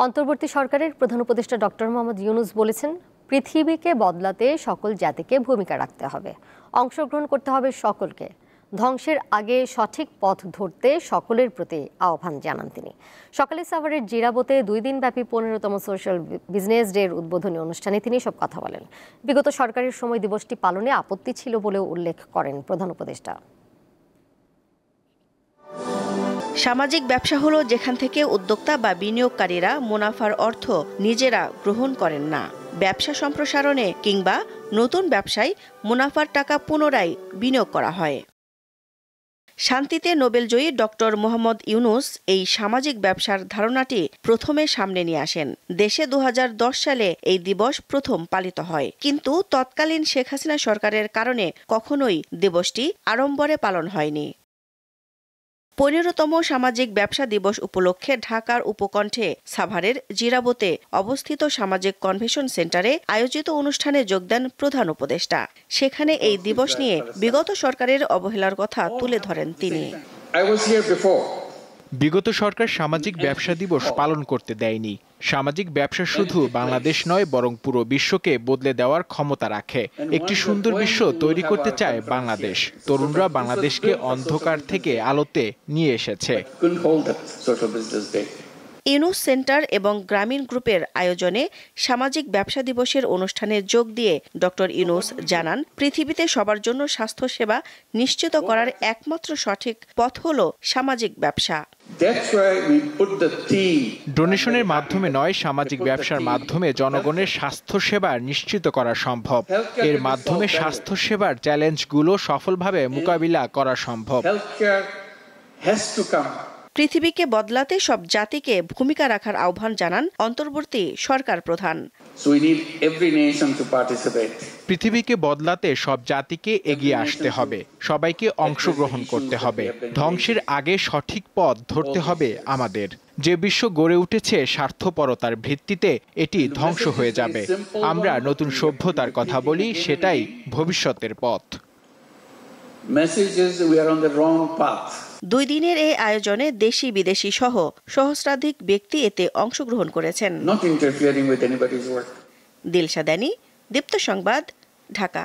অন্তর্বর্তী সরকারের প্রধান উপদেষ্টা ডক্টর মোহাম্মদ ইউনূস বলেছেন, পৃথিবীকে বদলাতে সকল জাতিকে ভূমিকা রাখতে হবে, অংশগ্রহণ করতে হবে সকলকে। ধ্বংসের আগে সঠিক পথ ধরতে সকলের প্রতি আহ্বান জানান তিনি। সকালে সাভারের জিরাবোতে 2 দিনব্যাপী 15তম সোশ্যাল বিজনেস ডের উদ্বোধনী অনুষ্ঠানে তিনি সব কথা বলেন। বিগত সরকারের সময় দিবসটি পালনে আপত্তি ছিল বলেও উল্লেখ করেন প্রধান উপদেষ্টা। সামাজিক ব্যবসা হলো যেখান থেকে উদ্যোক্তা বা বিনিয়োগকারীরা মুনাফার অর্থ নিজেরা গ্রহণ করেন না, ব্যবসা সম্প্রসারণে কিংবা নতুন ব্যবসায় মুনাফার টাকা পুনরায় বিনিয়োগ করা হয়। শান্তিতে নোবেলজয়ী ডক্টর মোহাম্মদ ইউনূস এই সামাজিক ব্যবসার ধারণাটি প্রথমে সামনে নিয়ে আসেন। দেশে 2010 সালে এই দিবস প্রথম পালিত হয়, কিন্তু তৎকালীন শেখ হাসিনা সরকারের কারণে কখনোই দিবসটি আড়ম্বরে পালন হয়নি। 15তম সামাজিক ব্যবসা দিবস উপলক্ষে ঢাকার উপকণ্ঠে সাভারের জিরাবোতে অবস্থিত সামাজিক কনভেনশন সেন্টারে আয়োজিত অনুষ্ঠানে যোগ দেন প্রধান উপদেষ্টা। সেখানে এই দিবস নিয়ে বিগত সরকারের অবহেলার কথা তুলে ধরেন তিনি। বিগত সরকার সামাজিক ব্যবসা দিবস পালন করতে দেয়নি। সামাজিক ব্যবসা শুধু বাংলাদেশ নয়, বরং পুরো বিশ্বকে বদলে দেওয়ার ক্ষমতা রাখে। একটি সুন্দর বিশ্ব তৈরি করতে চায় বাংলাদেশ। তরুণরা বাংলাদেশকে অন্ধকার থেকে আলোতে নিয়ে এসেছে। ইউনূস সেন্টার এবং গ্রামীণ গ্রুপের আয়োজনে সামাজিক ব্যবসা দিবসের অনুষ্ঠানে যোগ দিয়ে ডক্টর ইউনূস জানান, পৃথিবীতে সবার জন্য স্বাস্থ্যসেবা নিশ্চিত করার একমাত্র সঠিক পথ হলো সামাজিক ব্যবসা। ডোনেশনের মাধ্যমে নয়, সামাজিক ব্যবসার মাধ্যমে জনগণের স্বাস্থ্যসেবা নিশ্চিত করা সম্ভব। এর মাধ্যমে স্বাস্থ্যসেবার চ্যালেঞ্জগুলো সফলভাবে মোকাবিলা করা সম্ভব। পৃথিবীকে বদলাতে সব জাতিকে ভূমিকা রাখার আহ্বান জানান অন্তর্বর্তী সরকার প্রধান। পৃথিবীকে বদলাতে সব জাতিকে এগিয়ে আসতে হবে, সবাইকে অংশগ্রহণ করতে হবে। ধ্বংসের আগে সঠিক পথ ধরতে হবে আমাদের। যে বিশ্ব গড়ে উঠেছে স্বার্থপরতার ভিত্তিতে, এটি ধ্বংস হয়ে যাবে। আমরা নতুন সভ্যতার কথা বলি, সেটাই ভবিষ্যতের পথ। 2 দিনের এই আয়োজনে দেশি বিদেশি সহ সহস্রাধিক ব্যক্তি এতে অংশগ্রহণ করেছেন। দিলশা দানি, দীপ্ত সংবাদ, ঢাকা।